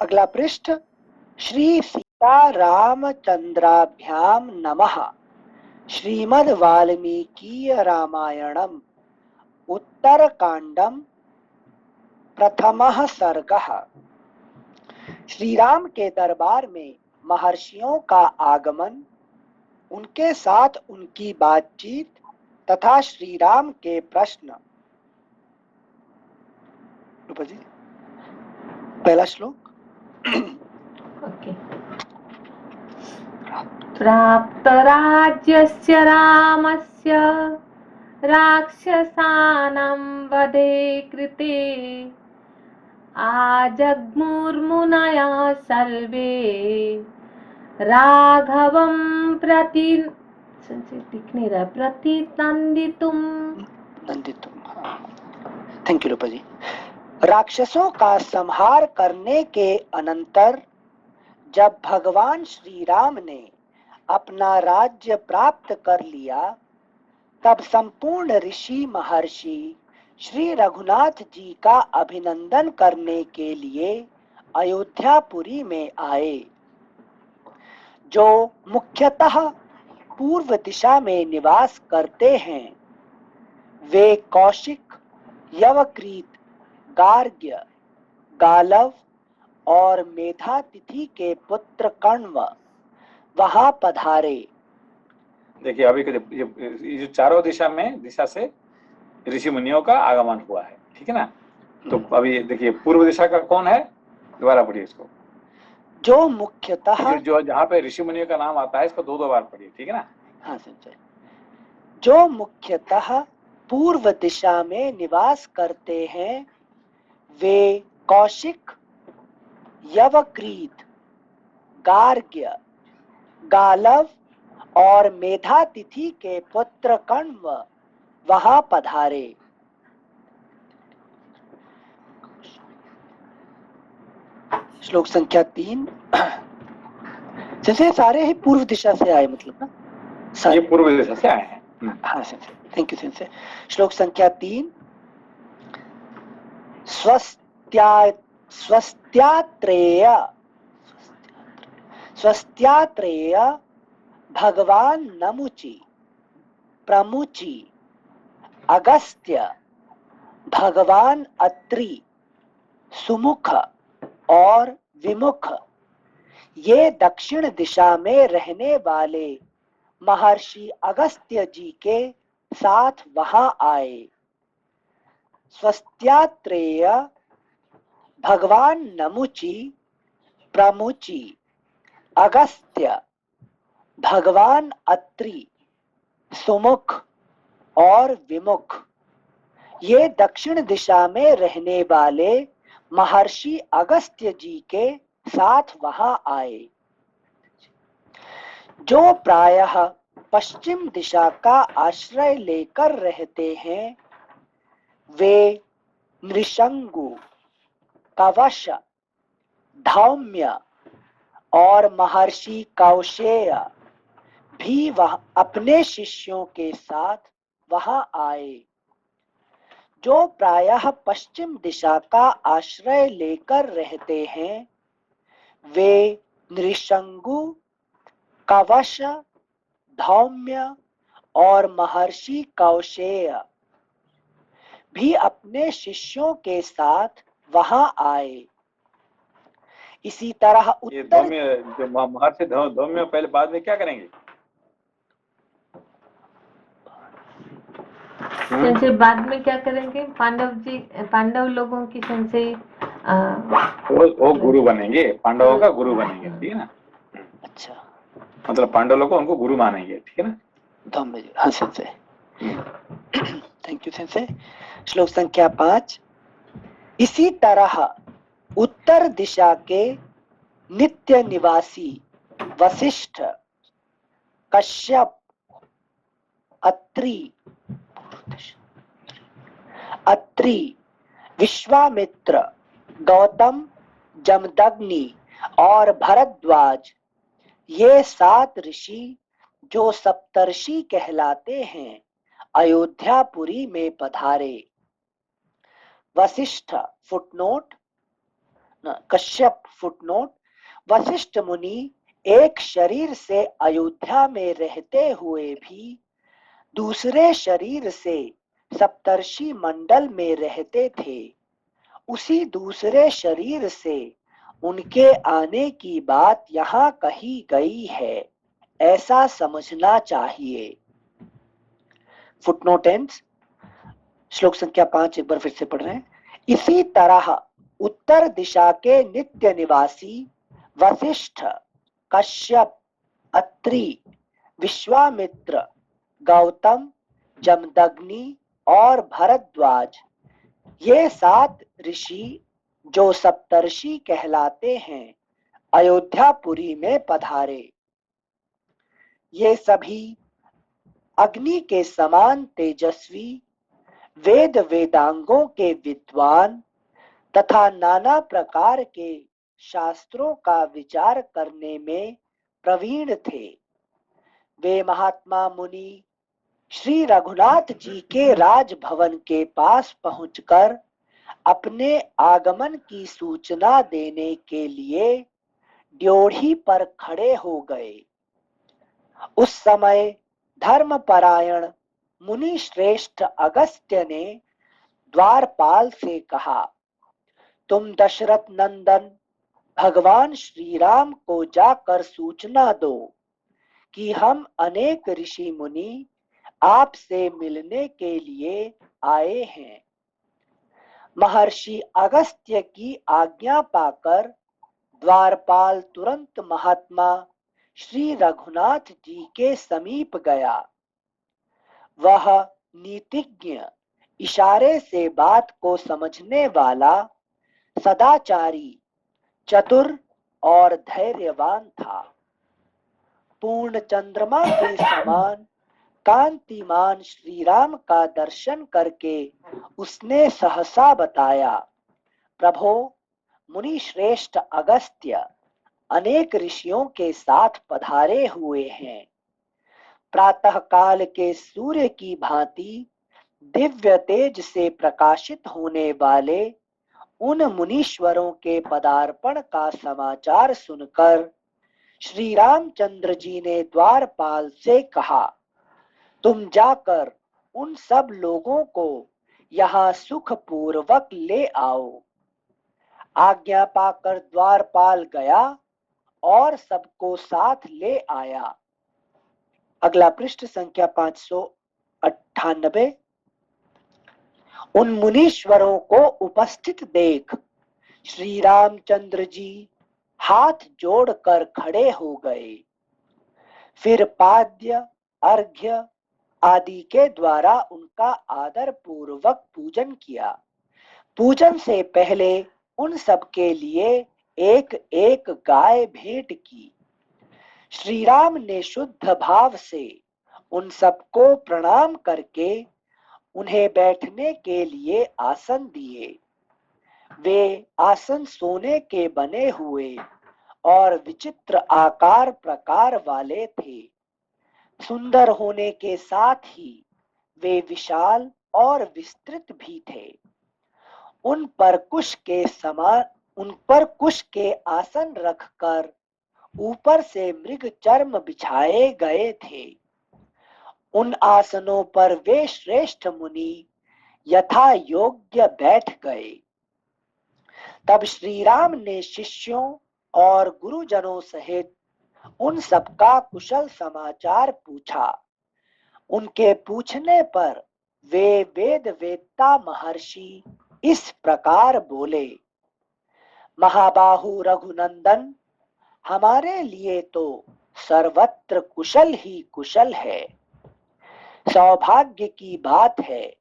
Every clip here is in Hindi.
अगला पृष्ठ। श्री सीता रामचंद्राभ्याम नमः। श्रीमद् वाल्मीकि रामायणम उत्तरकांडम प्रथमः सर्गः। श्री राम के दरबार में महर्षियों का आगमन, उनके साथ उनकी बातचीत तथा श्री राम के प्रश्न। जी, पहला श्लोक। प्राप्तराज्यस्य रामस्य राक्षसानां वधे कृते आजग्मुर्मुनयः सर्वे राघवं प्रतिनन्दितुम्। थैंक यू रूपा जी। राक्षसों का संहार करने के अनंतर जब भगवान श्री राम ने अपना राज्य प्राप्त कर लिया, तब संपूर्ण ऋषि महर्षि श्री रघुनाथ जी का अभिनंदन करने के लिए अयोध्यापुरी में आए, जो मुख्यतः पूर्व दिशा में निवास करते हैं। वे कौशिक, यवक्रीत, गार्ग्य, गालव और मेधातिथि के पुत्र कण्व वहां पधारे। देखिए अभी ये जो चारों दिशा से ऋषि मुनियों का आगमन हुआ है, ठीक है ना। तो अभी देखिए पूर्व दिशा का कौन है, दोबारा पढ़िए इसको। जो मुख्यतः जो जहाँ पे ऋषि मुनियों का नाम आता है इसको दो बार पढ़िए, ठीक है ना। हाँ संजय। जो मुख्यतः पूर्व दिशा में निवास करते हैं, वे कौशिक, यवक्रीत, गार्ग्य, गालव और मेधातिथि के पुत्र कण्व वहां पधारे। श्लोक संख्या 3। जैसे सारे ही पूर्व दिशा से आए, मतलब ना ये पूर्व दिशा से आए हैं। हाँ सेंसे, थैंक यू सेंसे। श्लोक संख्या 3। स्वस्त्यात्रेय भगवान नमुचि प्रमुचि अगस्त्य भगवान अत्रि सुमुख और विमुख, ये दक्षिण दिशा में रहने वाले महर्षि अगस्त्य जी के साथ वहां आए। स्वस्त्यात्रेय भगवान नमुचि प्रमुचि अगस्त्य भगवान अत्रि सुमुख और विमुख, ये दक्षिण दिशा में रहने वाले महर्षि अगस्त्य जी के साथ वहां आए। जो प्रायः पश्चिम दिशा का आश्रय लेकर रहते हैं, वे नृशंगु, कवश, धौम्य और महर्षि कौशेय भी अपने शिष्यों के साथ वहां आए। जो प्रायः पश्चिम दिशा का आश्रय लेकर रहते हैं, वे नृशंगु, कवश, धौम्य और महर्षि कौशेय भी अपने शिष्यों के साथ वहां आए। इसी तरह उत्तर जो महर्षि धौम्य पहले बाद में क्या करेंगे? संशय बाद में क्या करेंगे? पांडव लोगों की संशय वो गुरु बनेंगे, पांडवों का गुरु बनेंगे, ठीक है ना। अच्छा, मतलब पांडव लोग उनको गुरु मानेंगे, ठीक है ना। धौम्य जी, हाँ संशय, थैंक यू संशय। श्लोक संख्या 5। इसी तरह उत्तर दिशा के नित्य निवासी वशिष्ठ, कश्यप, अत्रि, विश्वामित्र, गौतम, जमदग्नि और भरद्वाज, ये 7 ऋषि जो सप्तर्षि कहलाते हैं, अयोध्यापुरी में पधारे। वशिष्ठ फुटनोट, कश्यप फुटनोट, वशिष्ठ मुनि एक शरीर से अयोध्या में रहते हुए भी दूसरे शरीर से सप्तर्षि मंडल में रहते थे। उसी दूसरे शरीर से उनके आने की बात यहाँ कही गई है, ऐसा समझना चाहिए। Footnote ends. श्लोक संख्या 5 एक बार फिर से पढ़ रहे हैं। इसी तरह उत्तर दिशा के नित्य निवासी वशिष्ठ, कश्यप, अत्रि, विश्वामित्र, गौतम, जमदग्नि और भरद्वाज, ये 7 ऋषि जो सप्तर्षि कहलाते हैं, अयोध्यापुरी में पधारे। ये सभी अग्नि के समान तेजस्वी, वेद वेदांगों के विद्वान तथा नाना प्रकार के शास्त्रों का विचार करने में प्रवीण थे। वे महात्मा मुनि श्री रघुनाथ जी के राजभवन के पास पहुंचकर अपने आगमन की सूचना देने के लिए ड्योढ़ी पर खड़े हो गए। उस समय धर्मपरायण मुनि श्रेष्ठ अगस्त्य ने द्वारपाल से कहा, तुम दशरथ नंदन भगवान श्री राम को जाकर सूचना दो कि हम अनेक ऋषि मुनि आपसे मिलने के लिए आए हैं। महर्षि अगस्त्य की आज्ञा पाकर द्वारपाल तुरंत महात्मा श्री रघुनाथ जी के समीप गया। वह नीतिज्ञ, इशारे से बात को समझने वाला, सदाचारी, चतुर और धैर्यवान था। पूर्ण चंद्रमा के समान कांतिमान श्री राम का दर्शन करके उसने सहसा बताया, प्रभो, मुनि श्रेष्ठ अगस्त्य अनेक ऋषियों के साथ पधारे हुए हैं। प्रातः काल के सूर्य की भांति दिव्य तेज से प्रकाशित होने वाले उन मुनीश्वरों के पदार्पण का समाचार सुनकर श्री रामचंद्र जी ने द्वारपाल से कहा, तुम जाकर उन सब लोगों को यहाँ सुख पूर्वक ले आओ। आज्ञा पाकर द्वारपाल गया और सबको साथ ले आया। अगला पृष्ठ संख्या 598। उन मुनीश्वरों को उपस्थित देख श्री रामचंद्र जी हाथ जोड़कर खड़े हो गए। फिर पाद्य, अर्घ्य आदि के द्वारा उनका आदर पूर्वक पूजन किया। पूजन से पहले उन सब के लिए एक एक गाय भेंट की। श्री राम ने शुद्ध भाव से उन सबको प्रणाम करके उन्हें बैठने के लिए आसन दिए। वे आसन सोने के बने हुए और विचित्र आकार प्रकार वाले थे। सुंदर होने के साथ ही वे विशाल और विस्तृत भी थे। उन पर कुश के आसन रखकर ऊपर से मृग चर्म बिछाए गए थे। उन आसनों पर वे श्रेष्ठ मुनि यथा योग्य बैठ गए। तब श्री राम ने शिष्यों और गुरुजनों सहित उन सबका कुशल समाचार पूछा। उनके पूछने पर वे वेद वेत्ता महर्षि इस प्रकार बोले, महाबाहु रघुनंदन, हमारे लिए तो सर्वत्र कुशल ही कुशल है। सौभाग्य की बात है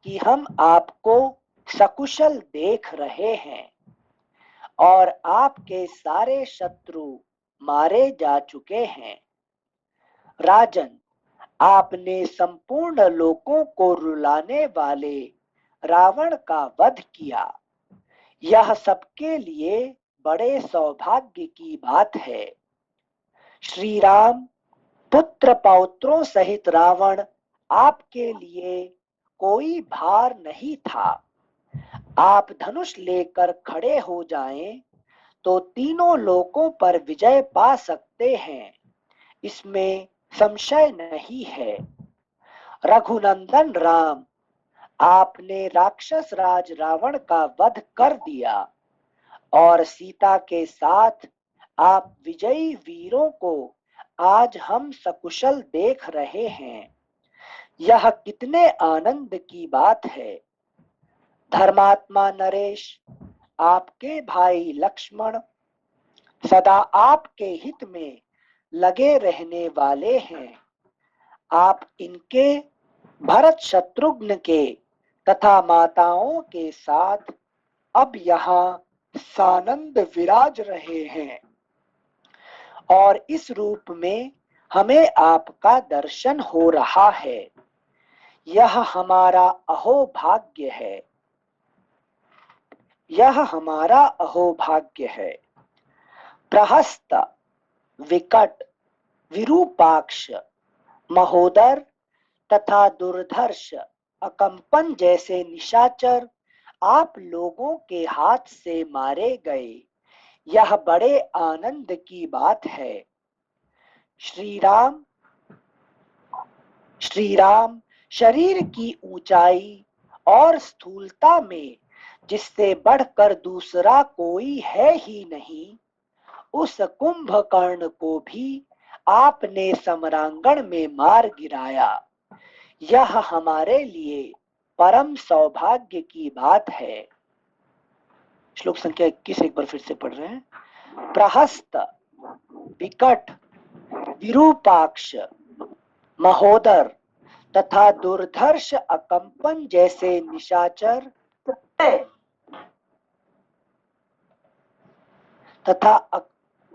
कि हम आपको सकुशल देख रहे हैं और आपके सारे शत्रु मारे जा चुके हैं। राजन, आपने संपूर्ण लोकों को रुलाने वाले रावण का वध किया। यह सबके लिए बड़े सौभाग्य की बात है। श्री राम पुत्र पौत्रों सहित रावण आपके लिए कोई भार नहीं था। आप धनुष लेकर खड़े हो जाएं तो तीनों लोकों पर विजय पा सकते हैं, इसमें संशय नहीं है। रघुनंदन राम, आपने राक्षस राज रावण का वध कर दिया और सीता के साथ आप विजयी वीरों को आज हम सकुशल देख रहे हैं। यह कितने आनंद की बात है। धर्मात्मा नरेश, आपके भाई लक्ष्मण सदा आपके हित में लगे रहने वाले हैं। आप इनके भरत शत्रुघ्न के तथा माताओं के साथ अब यहाँ सानंद विराज रहे हैं और इस रूप में हमें आपका दर्शन हो रहा है। यह हमारा अहोभाग्य है, यह हमारा अहोभाग्य है। प्रहस्त, विकट, विरूपाक्ष, महोदर तथा दुर्धर्ष, अकंपन जैसे निशाचर आप लोगों के हाथ से मारे गए, यह बड़े आनंद की बात है। श्री राम शरीर की ऊंचाई और स्थूलता में जिससे बढ़कर दूसरा कोई है ही नहीं, उस कुंभकर्ण को भी आपने समरांगण में मार गिराया। यह हमारे लिए परम सौभाग्य की बात है। श्लोक संख्या 21 एक बार फिर से पढ़ रहे हैं। प्रहस्त, विकट, विरूपाक्ष, महोदर तथा दुर्धर्ष अकंपन जैसे निशाचर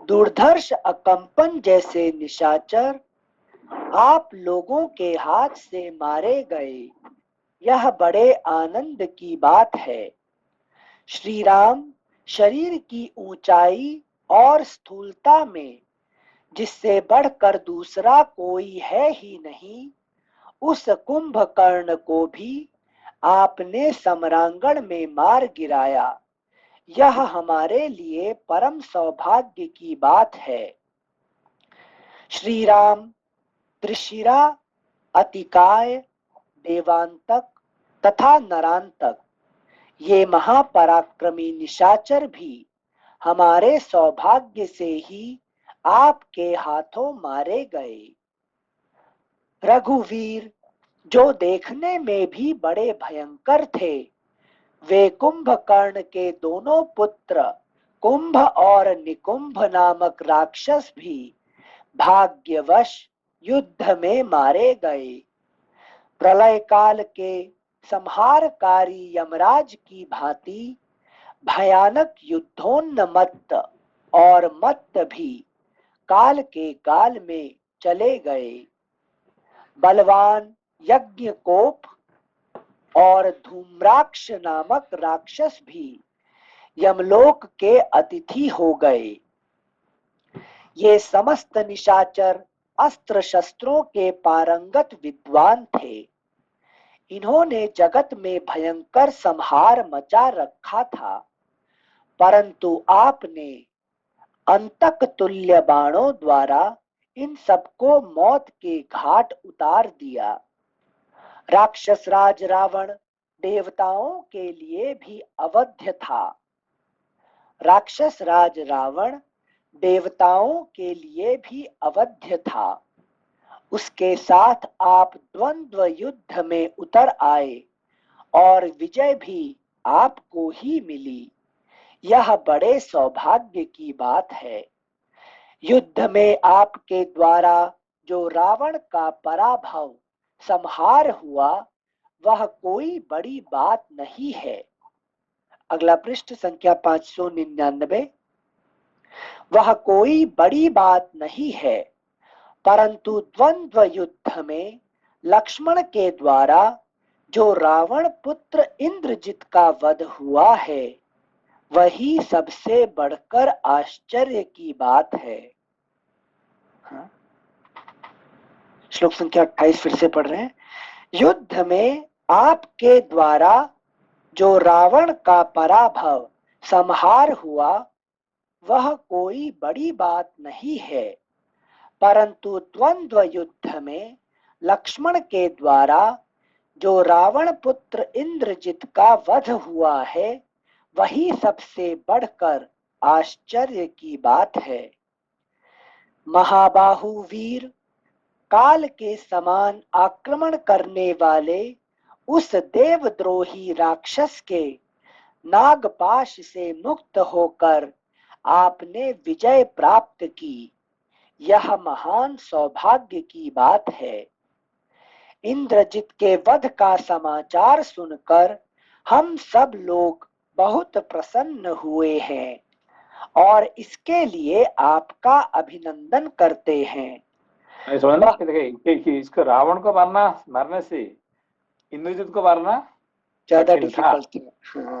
दुर्धर्ष अकंपन जैसे निशाचर आप लोगों के हाथ से मारे गए, यह बड़े आनंद की बात है। श्री राम शरीर की ऊंचाई और स्थूलता में जिससे बढ़कर दूसरा कोई है ही नहीं, उस कुंभकर्ण को भी आपने समरांगण में मार गिराया। यह हमारे लिए परम सौभाग्य की बात है। श्री राम त्रिशिरा, अतिकाय, देवांतक तथा नरांतक ये महापराक्रमी निशाचर भी हमारे सौभाग्य से ही आपके हाथों मारे गए। रघुवीर जो देखने में भी बड़े भयंकर थे, वे कुंभकर्ण के दोनों पुत्र कुंभ और निकुंभ नामक राक्षस भी भाग्यवश युद्ध में मारे गए। प्रलय काल के संहारकारी यमराज की भांति भयानक युद्धोन्मत्त और मत्त भी काल के काल में चले गए। बलवान यज्ञकोप और धूम्राक्ष नामक राक्षस भी यमलोक के अतिथि हो गए। ये समस्त निशाचर अस्त्र शस्त्रों के पारंगत विद्वान थे। इन्होंने जगत में भयंकर संहार मचा रखा था, परंतु आपने अंतक तुल्य बाणों द्वारा इन सबको मौत के घाट उतार दिया। राक्षस राज रावण देवताओं के लिए भी अवध्य था। राक्षस राज रावण देवताओं के लिए भी अवध्य था। उसके साथ आप द्वंद्व युद्ध में उतर आए और विजय भी आपको ही मिली। यह बड़े सौभाग्य की बात है। युद्ध में आपके द्वारा जो रावण का पराभव संहार हुआ, वह कोई बड़ी बात नहीं है। अगला पृष्ठ संख्या 599। वह कोई बड़ी बात नहीं है, परंतु द्वंद्व युद्ध में लक्ष्मण के द्वारा जो रावण पुत्र इंद्रजित का वध हुआ है, वही सबसे बढ़कर आश्चर्य की बात है। श्लोक संख्या 28 फिर से पढ़ रहे हैं। युद्ध में आपके द्वारा जो रावण का पराभव संहार हुआ वह कोई बड़ी बात नहीं है, परंतु द्वंद्व युद्ध में लक्ष्मण के द्वारा जो रावण पुत्र इंद्रजित का वध हुआ है वही सबसे बढ़कर आश्चर्य की बात है। महाबाहु वीर, काल के समान आक्रमण करने वाले उस देवद्रोही राक्षस के नागपाश से मुक्त होकर आपने विजय प्राप्त की, यह महान सौभाग्य की बात है। इंद्रजित के वध का समाचार सुनकर हम सब लोग बहुत प्रसन्न हुए हैं और इसके लिए आपका अभिनंदन करते हैं। समझना कि इसको रावण को मारने से इंद्रजित को मारना ज्यादा कठिन था,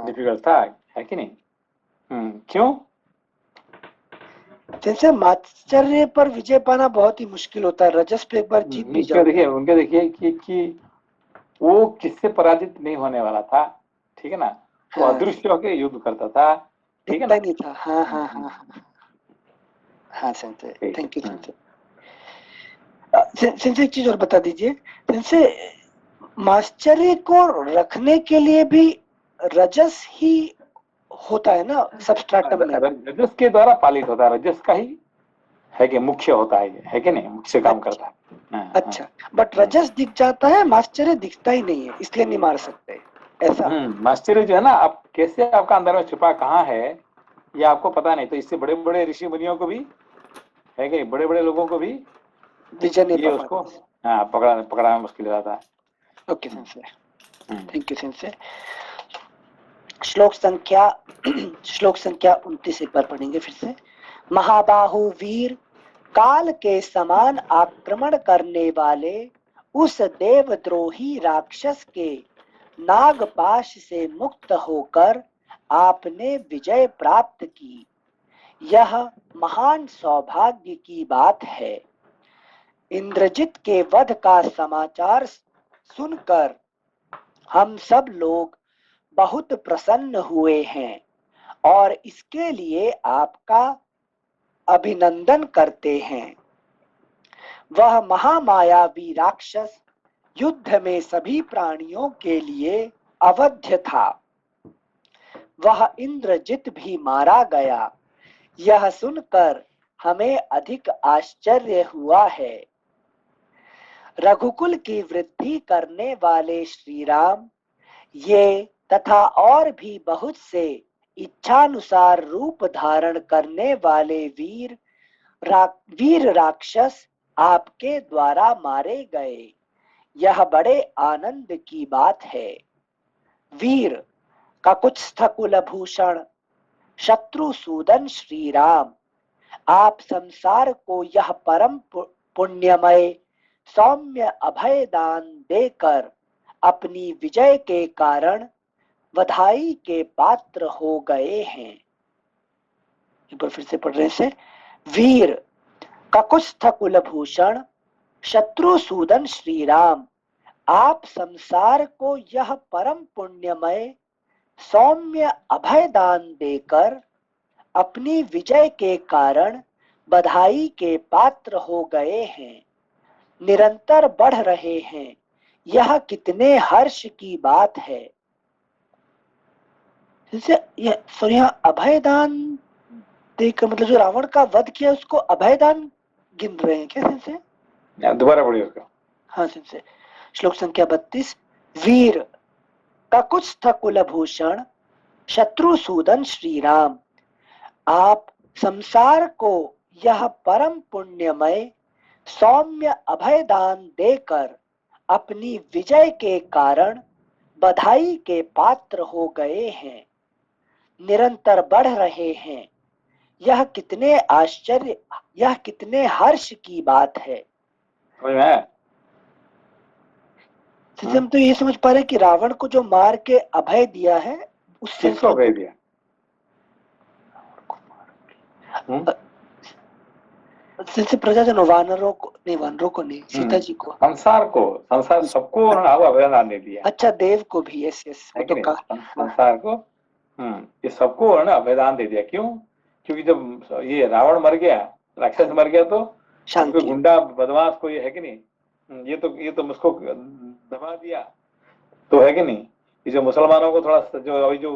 डिफिकल्ट था, है कि नहीं? क्यों? जैसे मात्सर्य पर विजय पाना बहुत ही मुश्किल होता है, रजस पे एक बार जीत भी जाओ। उनके देखिए कि वो किससे पराजित नहीं होने वाला था, ठीक है ना? वो अदृश्य होकर युद्ध करता था, ठीक है ना? नहीं था। हाँ हाँ हाँ हाँ sensei, thank you sensei. Sensei एक चीज और बता दीजिए, सेंसे माश्चर्य को रखने के लिए भी रजस ही होता है ना सबस्ट्रेटम में? रजस के द्वारा पालित होता है, रजस का ही है कि मुख्य होता है कि नहीं, मुख्य काम करता है। अच्छा, बट रजस दिख जाता है, माश्चर्य दिखता ही नहीं है, इसलिए नहीं मार सकते ऐसा? माश्चर्य जो है ना, आप कैसे आपका अंदर में छुपा कहाँ है ये आपको पता नहीं, तो इससे बड़े बड़े ऋषि मुनियों को भी है कि बड़े बड़े लोगों को भी विजय नहीं ये उसको पकड़ाना मुश्किल हो जाता है। Okay sensei, thank you sensei. श्लोक संख्या 29 एक बार पढ़ेंगे फिर से। महाबाहु वीर, काल के समान आक्रमण करने वाले उस देवद्रोही राक्षस के नागपाश से मुक्त होकर आपने विजय प्राप्त की, यह महान सौभाग्य की बात है। इंद्रजित के वध का समाचार सुनकर हम सब लोग बहुत प्रसन्न हुए हैं और इसके लिए आपका अभिनंदन करते हैं। वह महामायावी राक्षस युद्ध में सभी प्राणियों के लिए अवध्य था। वह इंद्रजित भी मारा गया, यह सुनकर हमें अधिक आश्चर्य हुआ है। रघुकुल की वृद्धि करने वाले श्री राम ये तथा और भी बहुत से इच्छानुसार रूप धारण करने वाले वीर राक्षस आपके द्वारा मारे गए, यह बड़े आनंद की बात है। वीर ककुत्स्थ कुलभूषण शत्रुसूदन श्री राम, आप संसार को यह परम पुण्यमय सौम्य अभय दान देकर अपनी विजय के कारण बधाई के पात्र हो गए हैं। एक बार फिर से पढ़ रहे से। वीर ककुत्स्थ कुलभूषण शत्रुसूदन श्री राम, आप संसार को यह परम पुण्यमय सौम्य अभय दान देकर अपनी विजय के कारण बधाई के पात्र हो गए हैं, निरंतर बढ़ रहे हैं, यह कितने हर्ष की बात है। यहाँ अभयदान देकर मतलब जो रावण का वध किया उसको अभयदान गिन रहे हैं क्या सेंसे? दोबारा पढ़िए उसको। हाँ सेंसे। श्लोक संख्या 32। वीर ककुत्स्थ कुलभूषण शत्रुसूदन श्री राम, आप संसार को यह परम पुण्यमय सौम्य अभयदान देकर अपनी विजय के कारण बधाई के पात्र हो गए हैं, निरंतर बढ़ रहे हैं, यह कितने आश्चर्य, यह कितने हर्ष की बात है। हम तो ये समझ पा रहे कि रावण को जो मार के अभय दिया है उससे अभय दिया जैसे प्रजाजन वानरों को नहीं, वानरों को नहीं, सीता जी को, संसार सबको उन्होंने अभयदान दे दिया, अच्छा देव को भी, यस यस, है वो कि तो नहीं? कहा। संसार को ये सबको उन्होंने अभयदान दे दिया। क्यों? क्योंकि जब ये रावण मर गया, राक्षस मर गया, तो कोई शांति। गुंडा बदमाश कोई है कि नहीं, ये तो मुझको दबा दिया, तो है कि नहीं? ये जो मुसलमानों को थोड़ा जो अभी जो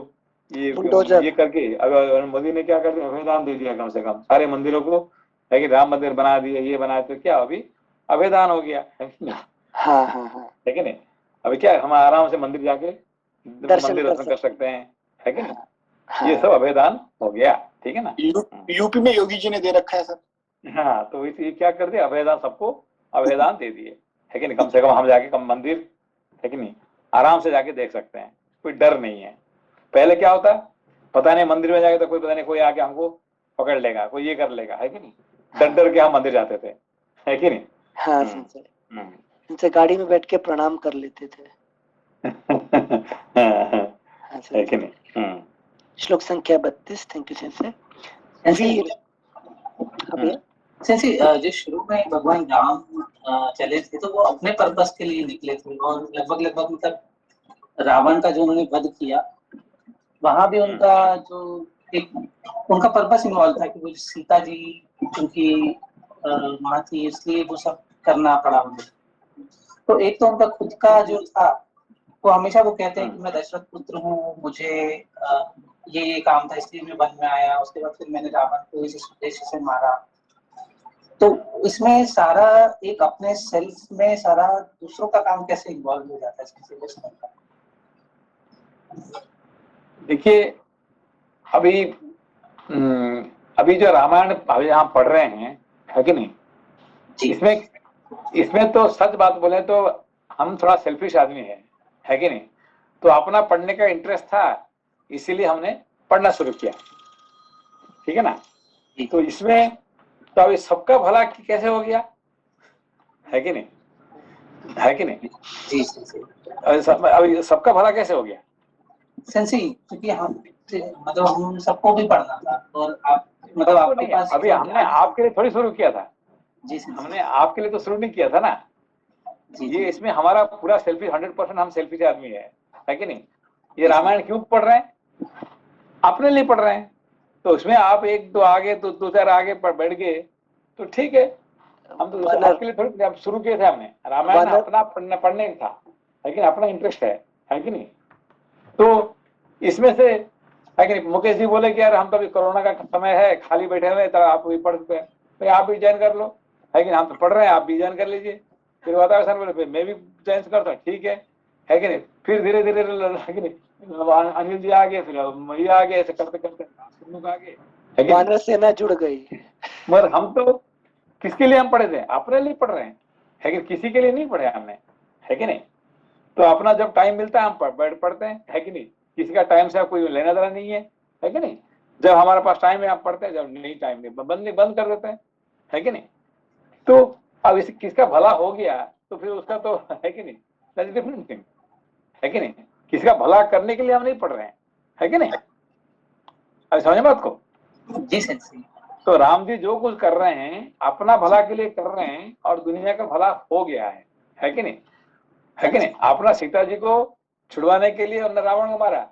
बुलडोजर। ये करके अब मोदी ने क्या कर दिया, अभयदान दे दिया, कम से कम सारे मंदिरों को, है कि राम मंदिर बना दिए, ये बना, तो क्या अभी अभयदान हो गया, है कि नहीं? हाँ हाँ हाँ, है कि नहीं? अभी क्या हम आराम से मंदिर जाके दर्शन मंदिर कर सकते हैं, है कि नहीं? हाँ ये सब अभयदान हो गया, ठीक है ना? यूपी में योगी जी ने दे रखा है सर। हाँ, तो ये क्या कर दिया, अभयदान, सबको अभयदान दे दिए, है कि नहीं? कम से कम हम जाके कम मंदिर, है कि नहीं, आराम से जाके देख सकते हैं, कोई डर नहीं है। पहले क्या होता, पता नहीं मंदिर में जाके तो कोई पता नहीं कोई आके हमको पकड़ लेगा, कोई ये कर लेगा, है कि नहीं? डर के हम मंदिर जाते थे, है कि नहीं? हाँ संजय, इनसे गाड़ी में बैठ के प्रणाम कर लेते थे। हाँ है कि संजय। नहीं? श्लोक संख्या 32। Thank you Sanjay. वीर, हाँ भैया। सेंसी जो शुरू में भगवान राम चले थे, तो वो अपने पर्पस के लिए निकले थे, और लगभग मतलब रावण का जो उन्होंने वध किया, वहां भी उनका जो एक उनका पर्पस इन्वॉल्व था कि वो सीता जी उनकी माँ थी, इसलिए वो सब करना पड़ा उन्हें। तो एक तो उनका खुद का जो था, वो हमेशा वो कहते हैं कि मैं दशरथ पुत्र हूँ, मुझे ये काम था, इसलिए मैं वन में आया, उसके बाद फिर मैंने रावण को इस उद्देश्य से मारा। तो इसमें सारा एक अपने सेल्फ में सारा दूसरों का काम कैसे इन्वॉल्व हो जाता है? देखिए, अभी जो रामायण अभी हम पढ़ रहे हैं, है कि नहीं, इसमें तो सच बात बोले तो हम थोड़ा सेल्फिश आदमी है कि नहीं? तो अपना पढ़ने का इंटरेस्ट था, इसीलिए हमने पढ़ना शुरू किया, ठीक है ना? तो इसमें तो अभी सबका भला कैसे हो गया, है कि नहीं? है कि नहीं? अभी सबका भला कैसे हो गया सेंसी? क्योंकि हम सबको भी पढ़ना था, और आप मतलब आपके पास अभी हमने आपके लिए थोड़ी शुरू किया था, जी हमने आपके लिए तो शुरू नहीं किया था ना। ये इसमें हमारा पूरा सेल्फी 100% हम सेल्फी से आदमी है कि नहीं? ये रामायण क्यों पढ़ रहे हैं? अपने लिए पढ़ रहे हैं। तो उसमें आप एक दो आगे तो दो चार आगे बैठ गए तो ठीक है, हम तो आपके लिए थोड़ी शुरू किए थे हमने। रामायण अपना पढ़ने का था, लेकिन अपना इंटरेस्ट है कि नहीं? तो इसमें से है कि नहीं, मुकेश जी बोले कि यार हम तो अभी कोरोना का समय है, खाली बैठे हुए, तो आप भी पढ़ सकते हैं, तो आप भी ज्वाइन कर लो, है कि नहीं? हम तो पढ़ रहे हैं, आप भी ज्वाइन कर लीजिए। फिर बताओ सर, बोले मैं भी ज्वाइन करता हूँ, ठीक है कि नहीं? फिर धीरे धीरे है कि नहीं, अनिल जी आ गए, फिर ये आ गए, ऐसे करते करते आ गए, वानर सेना जुड़ गई। मगर हम तो किसके लिए हम पढ़े थे? अपने लिए पढ़ रहे हैं, है कि किसी के लिए नहीं पढ़े हमने, है कि नहीं? तो अपना जब टाइम मिलता है हम बैठ पढ़ते हैं, है कि नहीं? किसी का टाइम से कोई लेना देना नहीं है कि नहीं? जब हमारे पास टाइम है आप पढ़ते हैं, जब नहीं टाइम नहीं बंद कर देते हैं, है कि नहीं? तो अब इस किसका भला हो गया तो फिर उसका तो है कि नहीं, दैट्स डिफरेंट थिंग, है कि नहीं? किसका भला करने के लिए हम नहीं पढ़ रहे हैं, है कि नहीं? अब समझे बात को? जी सर। तो राम जी जो कुछ कर रहे हैं अपना भला के लिए कर रहे हैं, और दुनिया का भला हो गया है कि नहीं? है कि नहीं? अपना सीता जी को छुड़वाने के लिए उन्होंने रावण को मारा,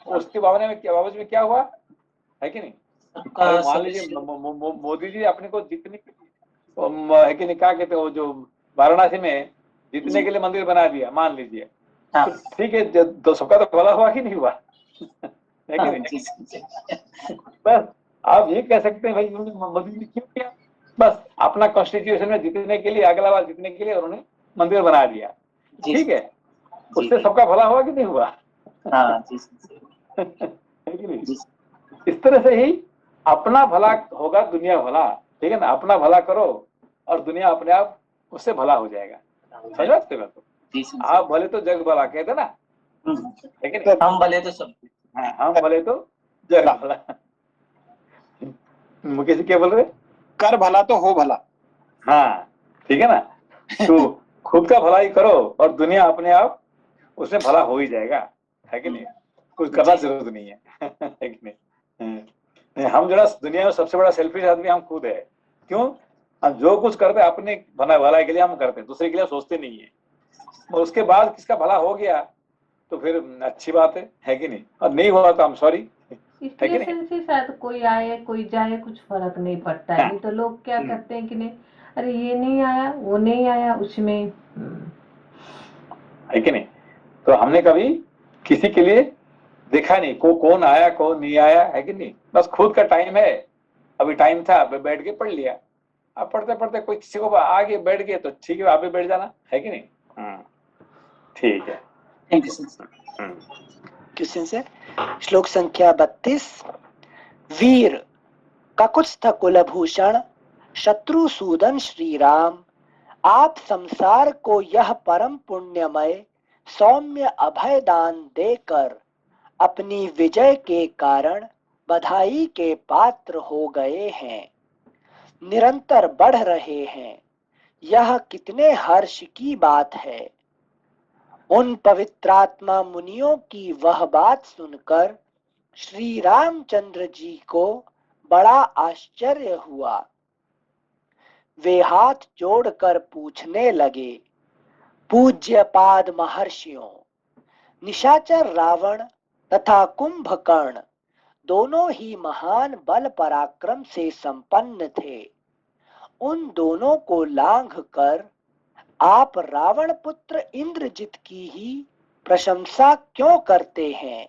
उसके बावजूद में क्या हुआ, है कि नहीं? मान लीजिए मोदी जी अपने को जितने है कि नहीं, क्या कहते हो, जो वाराणसी में जितने के लिए मंदिर बना दिया, मान लीजिए, तो ठीक है, तो सबका तो भला हुआ कि नहीं हुआ, है कि नहीं? बस आप ये कह सकते हैं भाई मोदी जी क्यों किया, बस अपना कॉन्स्टिट्यूशन में जीतने के लिए, अगला बार जीतने के लिए उन्होंने मंदिर बना दिया, ठीक है? उससे सबका भला हुआ कि नहीं हुआ? हाँ, जी है कि नहीं? इस तरह से ही अपना भला होगा, दुनिया भला, ठीक है ना? अपना भला करो और दुनिया अपने आप उससे भला हो जाएगा। समझ सकते हो? आप भले तो जग भला कहते ना, लेकिन हम भले तो सब, हाँ, हम भले तो जग भला। मुकेश जी क्या बोल रहे? कर भला तो हो भला। हाँ, ठीक है ना? तो खुद का भलाई करो और दुनिया अपने आप उसमें भला हो ही जाएगा, है कि नहीं? कुछ करना जरूरत नहीं है कि नहीं? हम जो दुनिया में सबसे बड़ा सेल्फिश आदमी हम खुद है। क्यों? हम जो कुछ करते हैं अपने भलाई के लिए हम करते हैं, दूसरे के लिए सोचते नहीं है। और उसके बाद किसका भला हो गया तो फिर अच्छी बात है कि नहीं, और नहीं हुआ तो हम सॉरी, है कि इसलिए नहीं। सेंसी शायद कोई आए कोई जाए कुछ फर्क नहीं पड़ता है। हाँ। नहीं तो लोग क्या करते हैं कि नहीं, अरे ये नहीं आया वो नहीं आया उसमें। है कि नहीं। तो हमने कभी किसी के लिए देखा नहीं कौन आया कौन नहीं आया, है कि नहीं। बस खुद का टाइम है, अभी टाइम था बैठ के पढ़ लिया। अब पढ़ते पढ़ते कोई किसी को आगे बैठ गए तो ठीक है, आप भी बैठ जाना, है कि नहीं। ठीक है, थैंक यू सर। क्वेश्चन से श्लोक संख्या 32। वीर ककुत्स्थ कुलभूषण शत्रुसूदन श्री राम, आप संसार को यह परम पुण्यमय सौम्य अभय दान देकर अपनी विजय के कारण बधाई के पात्र हो गए हैं, निरंतर बढ़ रहे हैं। यह कितने हर्ष की बात है। उन पवित्रात्मा मुनियों की वह बात सुनकर श्री रामचंद्र जी को बड़ा आश्चर्य हुआ। वे हाथ जोड़कर पूछने लगे, पूज्यपाद महर्षियों, निशाचर रावण तथा कुंभकर्ण दोनों ही महान बल पराक्रम से संपन्न थे। उन दोनों को लांघ कर आप रावण पुत्र इंद्रजित की ही प्रशंसा क्यों करते हैं।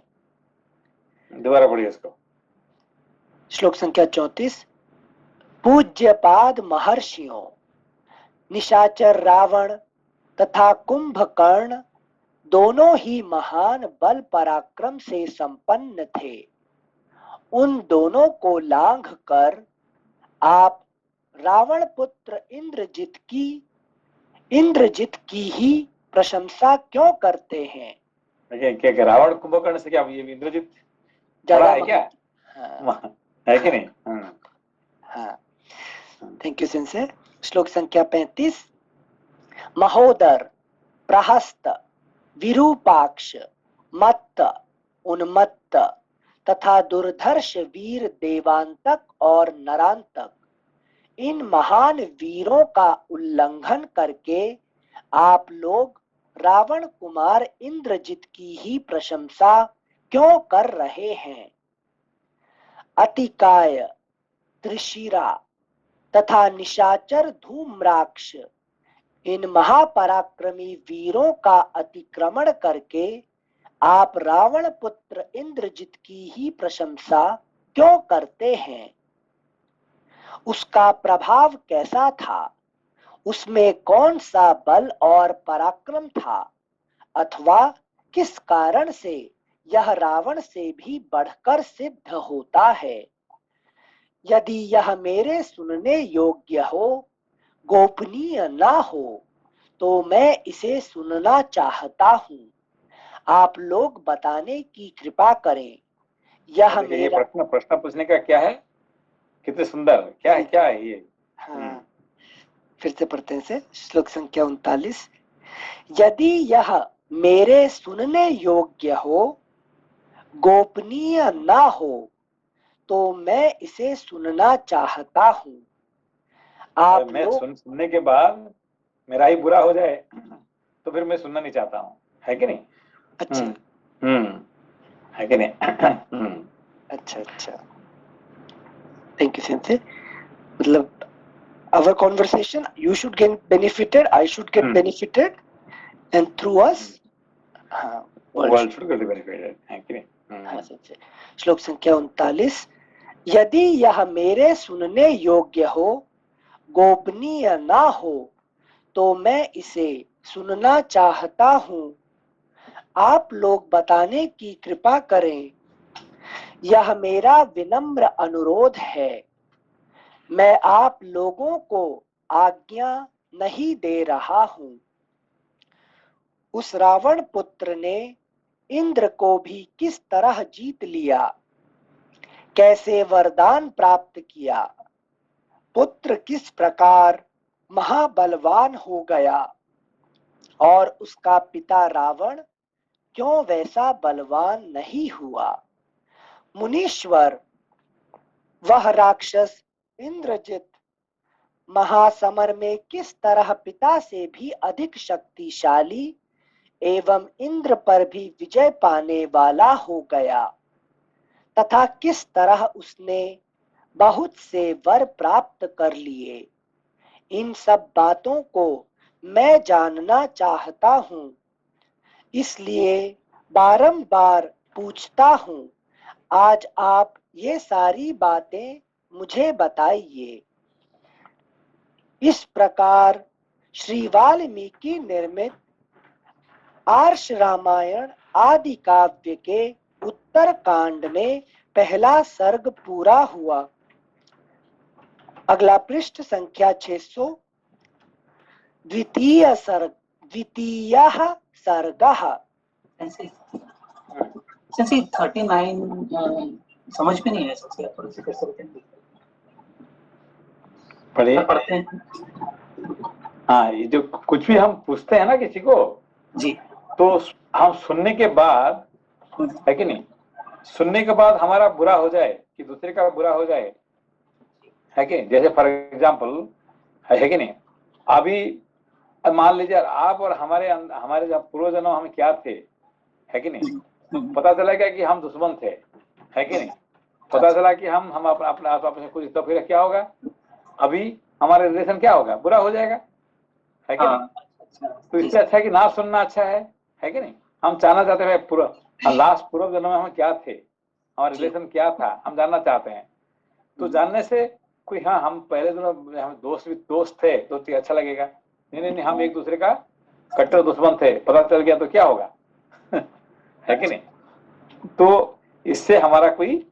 दोबारा पढ़िए इसको। श्लोक संख्या 34। पूज्यपाद महर्षियों, निशाचर रावण तथा कुंभकर्ण दोनों ही महान बल पराक्रम से संपन्न थे। उन दोनों को लांघ कर आप रावण पुत्र इंद्रजित की ही प्रशंसा क्यों करते हैं। क्या रावण कुंभकर्ण से क्या ये इंद्रजित ज्यादा है क्या। हाँ, है कि नहीं। हाँ, थैंक यू सेंसे। श्लोक संख्या 35। महोदर प्रहस्त विरूपाक्ष मत्त उन्मत्त तथा दुर्धर्ष वीर देवांतक और नरांतक, इन महान वीरों का उल्लंघन करके आप लोग रावण कुमार इंद्रजित की ही प्रशंसा क्यों कर रहे हैं। अतिकाय त्रिशिरा तथा निशाचर धूम्राक्ष, इन महापराक्रमी वीरों का अतिक्रमण करके आप रावण पुत्र इंद्रजित की ही प्रशंसा क्यों करते हैं। उसका प्रभाव कैसा था, उसमें कौन सा बल और पराक्रम था, अथवा किस कारण से यह रावण से भी बढ़कर सिद्ध होता है। यदि यह मेरे सुनने योग्य हो, गोपनीय ना हो, तो मैं इसे सुनना चाहता हूँ। आप लोग बताने की कृपा करें। यह मेरा प्रश्न पूछने का क्या है, कितने सुंदर, क्या है ये। हाँ, फिर से पढ़ते हैं से श्लोक संख्या 39। यदि यह मेरे सुनने योग्य हो, गोपनीय ना हो, तो मैं इसे सुनना चाहता हूँ। आप मैं लोग सुनने के बाद मेरा ही बुरा हो जाए तो फिर मैं सुनना नहीं चाहता हूँ, है कि नहीं। अच्छा है कि नहीं। अच्छा थैंक यू सेंसे। मतलब our conversation, you should get benefited, I should get benefited, and through us world should get benefited, है कि नहीं। हाँ सेंसे। श्लोक संख्या 39। यदि यह मेरे सुनने योग्य हो, गोपनीय ना हो, तो मैं इसे सुनना चाहता हूँ। आप लोग बताने की कृपा करें। यह मेरा विनम्र अनुरोध है। मैं आप लोगों को आज्ञा नहीं दे रहा हूँ। उस रावण पुत्र ने इंद्र को भी किस तरह जीत लिया, कैसे वरदान प्राप्त किया, पुत्र किस प्रकार महाबलवान हो गया, और उसका पिता रावण क्यों वैसा बलवान नहीं हुआ। मुनीश्वर, वह राक्षस इंद्रजित महासमर में किस तरह पिता से भी अधिक शक्तिशाली एवं इंद्र पर भी विजय पाने वाला हो गया, तथा किस तरह उसने बहुत से वर प्राप्त कर लिए। इन सब बातों को मैं जानना चाहता हूँ, इसलिए बारंबार पूछता हूँ। आज आप ये सारी बातें मुझे बताइए। इस प्रकार श्री वाल्मीकि निर्मित आर्ष रामायण आदि काव्य के उत्तर कांड में पहला सर्ग पूरा हुआ। अगला पृष्ठ संख्या 600। द्वितीय सर्गः। सेंसी 39 समझ में नहीं आया सबसे, थोड़ी सी कैसे पढ़िए। पढ़ते हैं। हाँ, ये जो कुछ भी हम पूछते हैं ना किसी को जी, तो हम सुनने के बाद, है कि नहीं, सुनने के बाद हमारा बुरा हो जाए कि दूसरे का बुरा हो जाए, है कि, जैसे फॉर एग्जाम्पल है कि नहीं, अभी मान लीजिए आप और हमारे जब पूर्वजन्म हम क्या थे, है कि नहीं, पता चला क्या कि हम दुश्मन थे, है कि नहीं, पता चला कि हम अपने आप में कुछ, तो फिर क्या होगा, अभी हमारे रिलेशन क्या होगा, बुरा हो जाएगा, है कि नहीं। तो इससे अच्छा है कि ना सुनना अच्छा है कि नहीं। हम जानना चाहते हैं पूरा लास्ट पूर्व जन्म में हम क्या थे, हमारा रिलेशन क्या था, हम जानना चाहते हैं। तो जानने से कोई, हाँ हम पहले दिन हम दोस्त थे तो अच्छा लगेगा, नहीं, हम एक दूसरे का कट्टर दुश्मन थे, पता चल गया तो क्या होगा है कि नहीं। तो इससे हमारा कोई,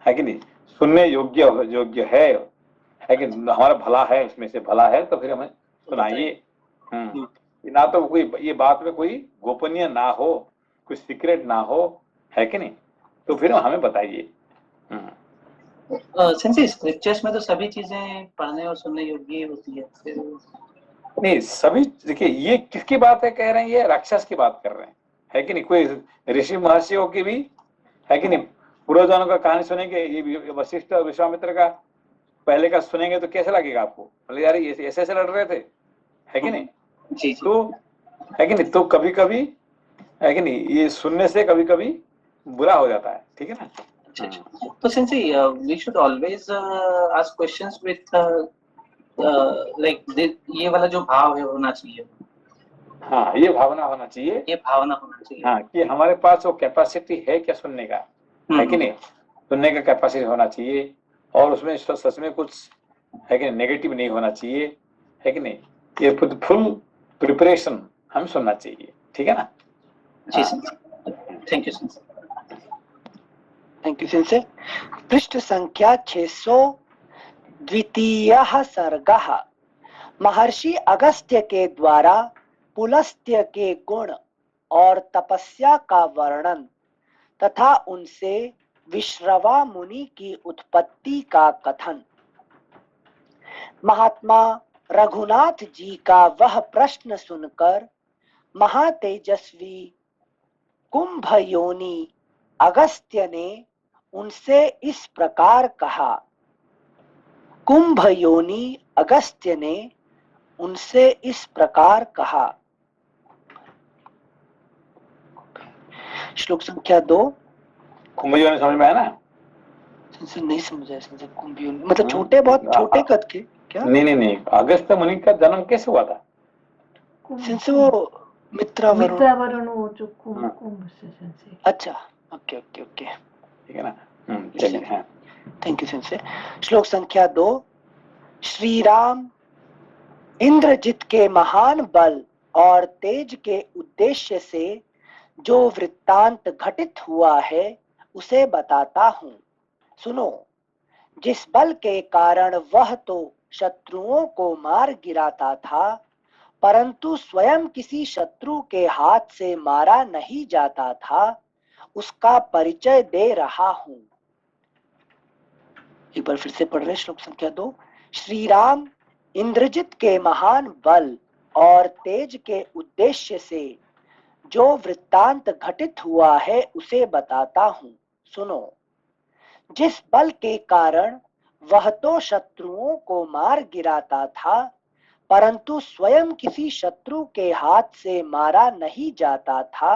है कि नहीं, सुनने योग्य है कि हमारा भला है, इसमें से भला है तो फिर हमें सुनाइए। ना तो कोई ये बात में कोई गोपनीय ना हो, कोई सीक्रेट ना हो, है कि नहीं, तो फिर हमें बताइए। सेंसी स्क्रिप्चर्स में तो सभी चीजें पढ़ने और सुनने योग्य होती है। नहीं, सभी देखिए, ये किसकी बात है कह रहे हैं, ये राक्षस की बात कर रहे हैं, है कि नहीं। कोई ऋषि महर्षियों की भी, है कि नहीं, पूर्वजों का कहानी सुनेंगे, ये वशिष्ठ और विश्वामित्र का पहले का सुनेंगे तो कैसा लगेगा आपको, बोले यार ये ऐसे लड़ रहे थे, है कि नहीं। जी। तो है कि नहीं, तो कभी कभी, है कि नहीं, ये सुनने से कभी कभी बुरा हो जाता है, ठीक है ना। तो sensei we should always ask questions with like ये वाला जो भाव है होना चाहिए। हाँ, ये भावना होना चाहिए, ये भावना होना चाहिए, हाँ, कि हमारे पास वो कैपेसिटी है क्या सुनने का, है कि नहीं, सुनने का कैपेसिटी होना चाहिए, और उसमें सच में कुछ, है कि नहीं, नेगेटिव नहीं होना चाहिए, है कि नहीं, ये फुल प्रिपरेशन हमें सुनना चाहिए, ठीक है ना। जी thank you sir. Thank you सिंसे। पृष्ठ संख्या 600। द्वितीयः सर्गः। महर्षि अगस्त्य के द्वारा पुलस्त्य के गुण और तपस्या का वर्णन तथा उनसे विश्रवा मुनि की उत्पत्ति का कथन। महात्मा रघुनाथ जी का वह प्रश्न सुनकर महातेजस्वी कुंभयोनि अगस्त्य ने उनसे इस प्रकार कहा। कुंभयोनि अगस्त्य ने उनसे इस प्रकार कहा। श्लोक संख्या 2। कुंभयोनि समझ में आया ना। नहीं समझा कुंभयोनि मतलब छोटे, बहुत छोटे कद के क्या। नहीं, अगस्त्य मुनि का जन्म कैसे हुआ था। सिंसे वो मित्रावरुण वो जो कुंभ से। अच्छा, ओके, ठीक है ना। चलिए, थैंक यू सिंसे। श्लोक संख्या 2। श्री राम इंद्रजित के महान बल और तेज के उद्देश्य से जो वृत्तांत घटित हुआ है उसे बताता हूँ, सुनो। जिस बल के कारण वह तो शत्रुओं को मार गिराता था, परंतु स्वयं किसी शत्रु के हाथ से मारा नहीं जाता था, उसका परिचय दे रहा हूँ। एक बार फिर से पढ़ रहे, श्लोक संख्या 2। श्री राम इंद्रजित के महान बल और तेज के उद्देश्य से जो वृत्तांत घटित हुआ है उसे बताता हूँ, सुनो। जिस बल के कारण वह तो शत्रुओं को मार गिराता था, परंतु स्वयं किसी शत्रु के हाथ से मारा नहीं जाता था।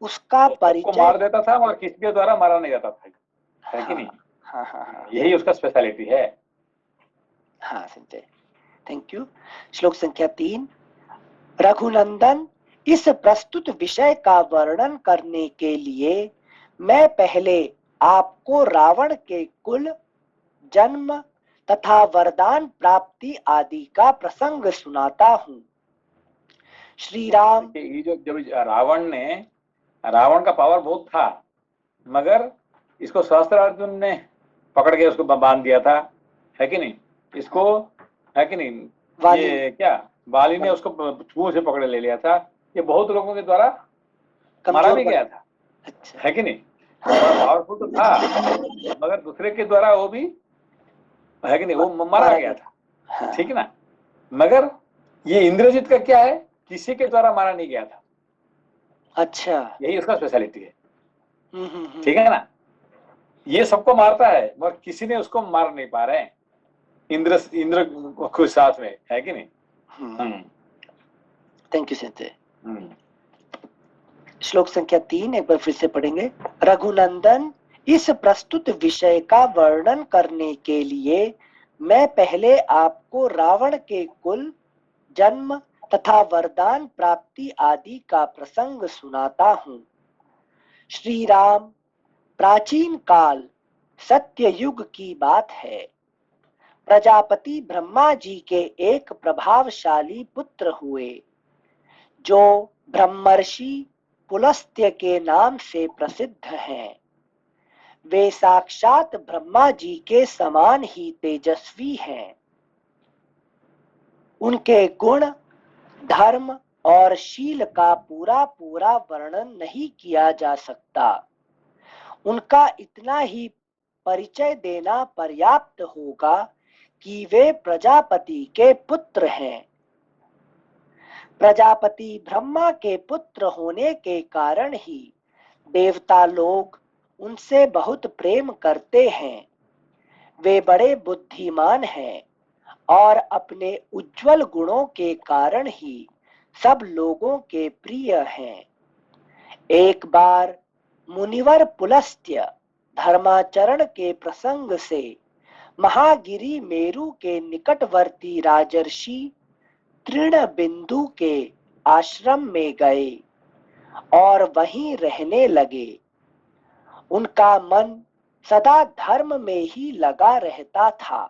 उसका वो सबको परिचय मार देता था और किसी के द्वारा मारा नहीं जाता था, है कि नहीं? हाँ हाँ हाँ यही उसका स्पेशलिटी है। हाँ संजय, थैंक यू। श्लोक संख्या 3। रघुनंदन, इस प्रस्तुत विषय का वर्णन करने के लिए मैं पहले आपको रावण के कुल, जन्म तथा वरदान प्राप्ति आदि का प्रसंग सुनाता हूँ। श्री राम, देखिए, ये जो जब रावण का पावर बहुत था, मगर इसको सहस्त्रार्जुन ने पकड़ के उसको बांध दिया था, है कि नहीं? इसको, है कि नहीं? वाली। ये क्या, बाली ने उसको छुओं से पकड़ ले लिया था। ये बहुत लोगों के द्वारा मारा भी गया था, अच्छा, है कि नहीं? पावरफुल तो था, मगर दूसरे के द्वारा वो भी, है कि नहीं, वो मारा गया था, हाँ, ठीक है ना? मगर ये इंद्रजीत का क्या है, किसी के द्वारा मारा नहीं गया था। अच्छा, यही उसका स्पेशलिटी है, हम्म, ठीक है ना? ये सबको मारता है, मगर किसी ने उसको मार नहीं पा रहे हैं, इंद्र को साथ में, है कि नहीं? Thank you Sanjay. हम्म। श्लोक संख्या 3 एक बार फिर से पढ़ेंगे। रघुनंदन, इस प्रस्तुत विषय का वर्णन करने के लिए मैं पहले आपको रावण के कुल, जन्म तथा वरदान प्राप्ति आदि का प्रसंग सुनाता हूँ। श्री राम, प्राचीन काल सत्य युग की बात है। प्रजापति ब्रह्मा जी के एक प्रभावशाली पुत्र हुए, जो ब्रह्मर्षि पुलस्त्य के नाम से प्रसिद्ध हैं। वे साक्षात ब्रह्मा जी के समान ही तेजस्वी हैं। उनके गुण, धर्म और शील का पूरा पूरा वर्णन नहीं किया जा सकता। उनका इतना ही परिचय देना पर्याप्त होगा कि वे प्रजापति के पुत्र हैं। प्रजापति ब्रह्मा के पुत्र होने के कारण ही देवता लोग उनसे बहुत प्रेम करते हैं। वे बड़े बुद्धिमान हैं और अपने उज्जवल गुणों के कारण ही सब लोगों के प्रिय हैं। एक बार मुनिवर पुलस्त्य धर्माचरण के प्रसंग से महागिरी मेरु के निकटवर्ती राजर्षि तृणबिंदु के आश्रम में गए और वहीं रहने लगे। उनका मन सदा धर्म में ही लगा रहता था।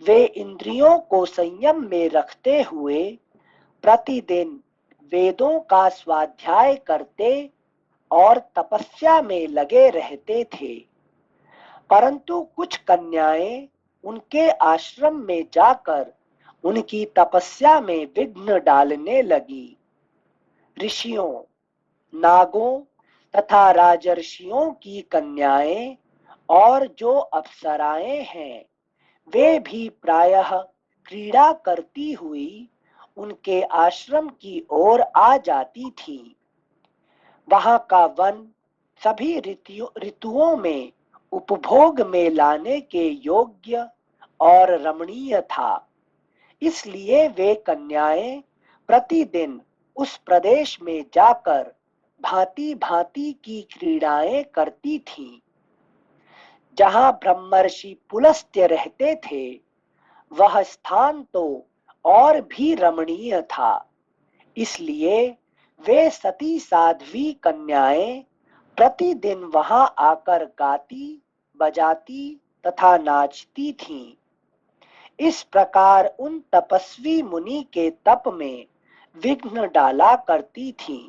वे इंद्रियों को संयम में रखते हुए प्रतिदिन वेदों का स्वाध्याय करते और तपस्या में लगे रहते थे। परंतु कुछ कन्याएं उनके आश्रम में जाकर उनकी तपस्या में विघ्न डालने लगी। ऋषियों, नागों तथा राजर्षियों की कन्याएं और जो अप्सराएं हैं, वे भी प्रायः क्रीड़ा करती हुई उनके आश्रम की ओर आ जाती थीं। वहां का वन सभी ऋतुओं में उपभोग में लाने के योग्य और रमणीय था। इसलिए वे कन्याएं प्रतिदिन उस प्रदेश में जाकर भांति भांति की क्रीड़ाएं करती थीं। जहां ब्रह्मर्षि पुलस्त्य रहते थे, वह स्थान तो और भी रमणीय था। इसलिए वे सती साध्वी कन्याएं प्रतिदिन वहां आकर गाती, बजाती तथा नाचती थीं। इस प्रकार उन तपस्वी मुनि के तप में विघ्न डाला करती थीं।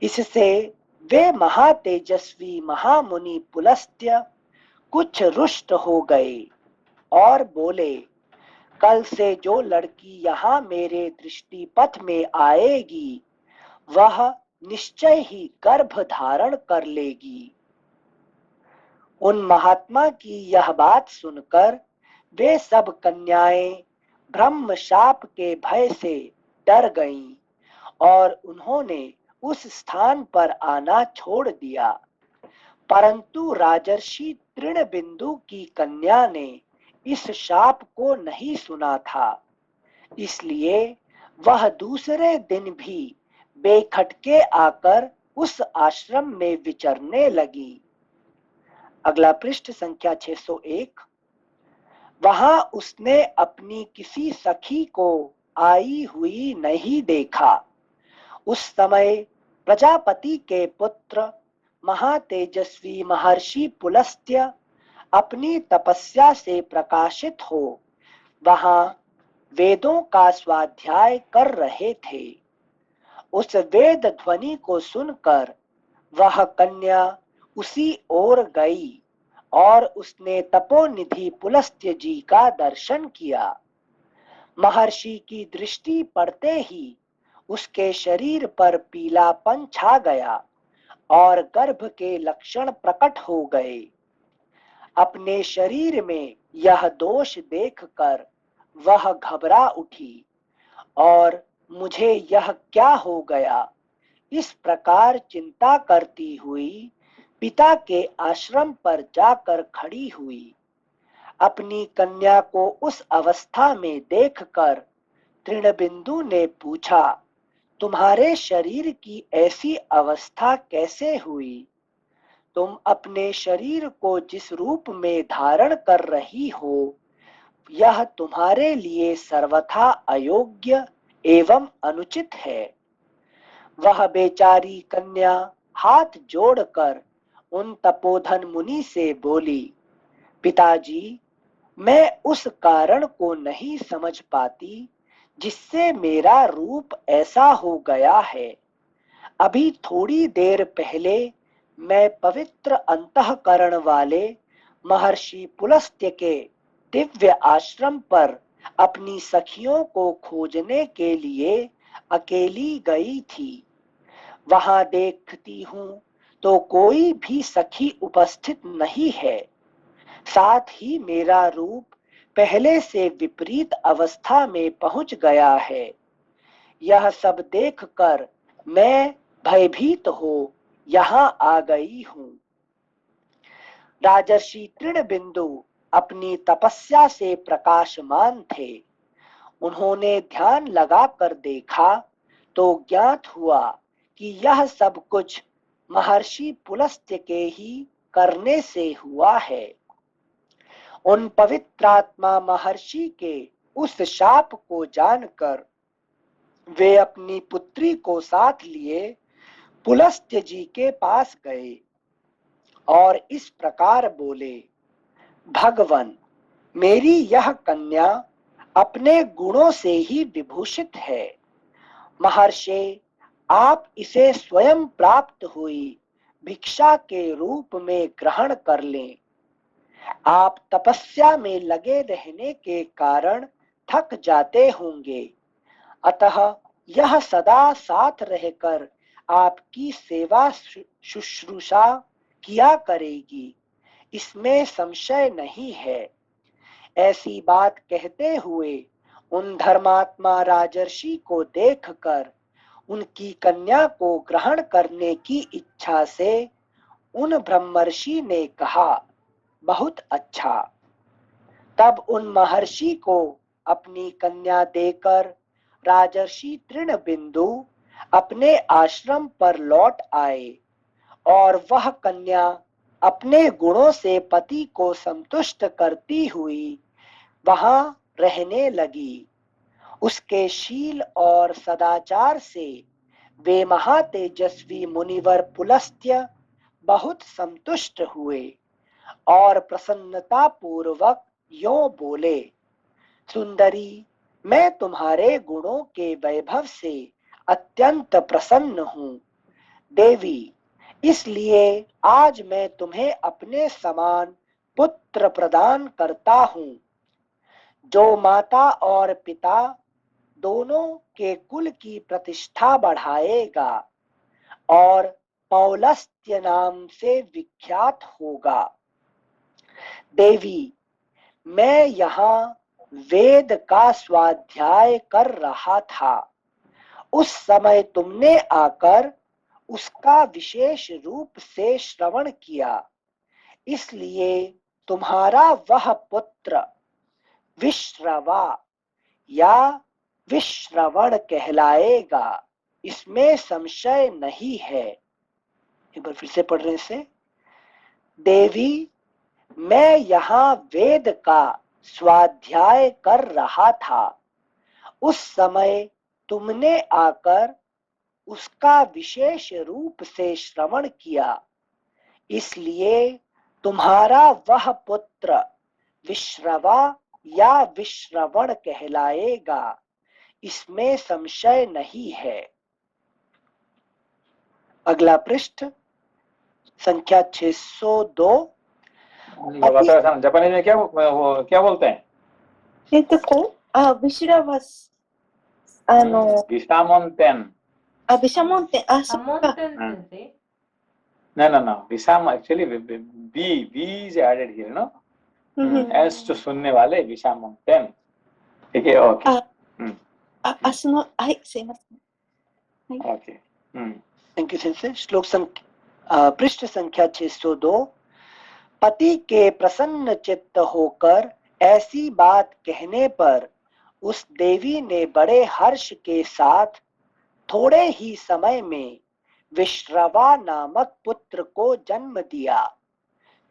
इससे वे महातेजस्वी महामुनि पुलस्त्य कुछ रुष्ट हो गए और बोले, कल से जो लड़की यहाँ मेरे दृष्टिपथ में आएगी, वह निश्चय ही गर्भ धारण कर लेगी। उन महात्मा की यह बात सुनकर वे सब कन्याएं ब्रह्म शाप के भय से डर गईं और उन्होंने उस स्थान पर आना छोड़ दिया। परंतु राजर्षि तृणबिंदु की कन्या ने इस शाप को नहीं सुना था, इसलिए वह दूसरे दिन भी बेखटके आकर उस आश्रम में विचरने लगी। अगला पृष्ठ संख्या 601। वहां उसने अपनी किसी सखी को आई हुई नहीं देखा। उस समय प्रजापति के पुत्र महातेजस्वी महर्षि पुलस्त्य अपनी तपस्या से प्रकाशित हो वहां वेदों का स्वाध्याय कर रहे थे। उस वेद ध्वनि को सुनकर वह कन्या उसी ओर गई और उसने तपोनिधि पुलस्त्य जी का दर्शन किया। महर्षि की दृष्टि पड़ते ही उसके शरीर पर पीलापन छा गया और गर्भ के लक्षण प्रकट हो गए। अपने शरीर में यह दोष देखकर वह घबरा उठी और मुझे यह क्या हो गया, इस प्रकार चिंता करती हुई पिता के आश्रम पर जाकर खड़ी हुई। अपनी कन्या को उस अवस्था में देखकर तृणबिंदु ने पूछा, तुम्हारे शरीर की ऐसी अवस्था कैसे हुई? तुम अपने शरीर को जिस रूप में धारण कर रही हो, यह तुम्हारे लिए सर्वथा अयोग्य एवं अनुचित है। वह बेचारी कन्या हाथ जोड़कर उन तपोधन मुनि से बोली, पिताजी, मैं उस कारण को नहीं समझ पाती जिससे मेरा रूप ऐसा हो गया है। अभी थोड़ी देर पहले मैं पवित्र अंतःकरण वाले महर्षि पुलस्त्य के दिव्य आश्रम पर अपनी सखियों को खोजने के लिए अकेली गई थी। वहां देखती हूं तो कोई भी सखी उपस्थित नहीं है। साथ ही मेरा रूप पहले से विपरीत अवस्था में पहुंच गया है। यह सब देखकर मैं भयभीत हो यहाँ आ गई हूं। राजर्षि तृणबिंदु अपनी तपस्या से प्रकाशमान थे। उन्होंने ध्यान लगाकर देखा तो ज्ञात हुआ कि यह सब कुछ महर्षि पुलस्त्य के ही करने से हुआ है। उन पवित्रात्मा महर्षि के उस शाप को जानकर वे अपनी पुत्री को साथ लिए पुलस्त्य जी के पास गए और इस प्रकार बोले, भगवन, मेरी यह कन्या अपने गुणों से ही विभूषित है। महर्षि, आप इसे स्वयं प्राप्त हुई भिक्षा के रूप में ग्रहण कर लें। आप तपस्या में लगे रहने के कारण थक जाते होंगे, अतः यह सदा साथ रहकर आपकी सेवा शुश्रूषा किया करेगी, इसमें संशय नहीं है। ऐसी बात कहते हुए उन धर्मात्मा राजर्षि को देखकर उनकी कन्या को ग्रहण करने की इच्छा से उन ब्रह्मर्षि ने कहा, बहुत अच्छा। तब उन महर्षि को अपनी कन्या देकर राजर्षि तृणबिंदु अपने आश्रम पर लौट आए और वह कन्या अपने गुणों से पति को संतुष्ट करती हुई वहां रहने लगी। उसके शील और सदाचार से वे महातेजस्वी मुनिवर पुलस्त्य बहुत संतुष्ट हुए और प्रसन्नता पूर्वक यों बोले, सुंदरी, मैं तुम्हारे गुणों के वैभव से अत्यंत प्रसन्न हूँ। देवी, इसलिए आज मैं तुम्हें अपने समान पुत्र प्रदान करता हूँ, जो माता और पिता दोनों के कुल की प्रतिष्ठा बढ़ाएगा और पौलस्त्य नाम से विख्यात होगा। देवी, मैं यहाँ वेद का स्वाध्याय कर रहा था। उस समय तुमने आकर उसका विशेष रूप से श्रवण किया, इसलिए तुम्हारा वह पुत्र विश्रवा या विश्रवण कहलाएगा, इसमें संशय नहीं है। एक बार फिर से पढ़ रहे से, देवी मैं यहाँ वेद का स्वाध्याय कर रहा था, उस समय तुमने आकर उसका विशेष रूप से श्रवण किया, इसलिए तुम्हारा वह पुत्र विश्रवा या विश्रवण कहलाएगा, इसमें संशय नहीं है। अगला पृष्ठ संख्या 602। जापानी में क्या बोलते हैं? ビシャモンテン。अमोंतेन से No. Visam actually V is added here, no? S to सुनने वाले विषामोंतेन. ठीक है, okay. Okay. Thank you sensei. श्लोक पृष्ठ संख्या 602। पति के प्रसन्न चित्त होकर ऐसी बात कहने पर उस देवी ने बड़े हर्ष के साथ थोड़े ही समय में विश्रवा नामक पुत्र को जन्म दिया,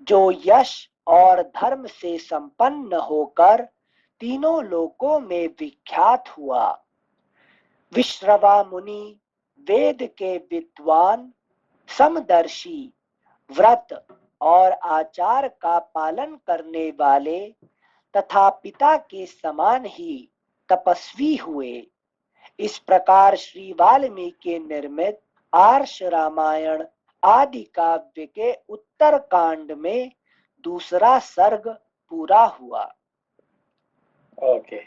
जो यश और धर्म से संपन्न होकर तीनों लोकों में विख्यात हुआ। विश्रवा मुनि वेद के विद्वान, समदर्शी, व्रत और आचार का पालन करने वाले तथा पिता के समान ही तपस्वी हुए। इस प्रकार श्री वाल्मीकि निर्मित आर्ष रामायण आदि काव्य के उत्तर कांड में दूसरा सर्ग पूरा हुआ। ओके,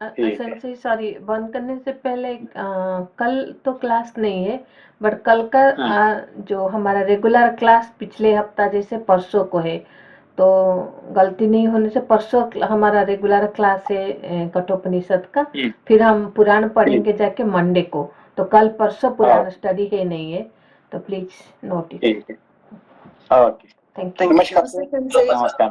सेंसे सॉरी, बंद करने से पहले कल तो क्लास नहीं है, बट कल का जो हमारा रेगुलर क्लास पिछले हफ्ता जैसे परसों को है, तो गलती नहीं होने से परसों हमारा रेगुलर क्लास है कठोपनिषद का। फिर हम पुराण पढ़ेंगे जाके मंडे को, तो कल परसों पुराण स्टडी है नहीं है, तो please note it. Okay, thank you. नमस्कार। नमस्कार।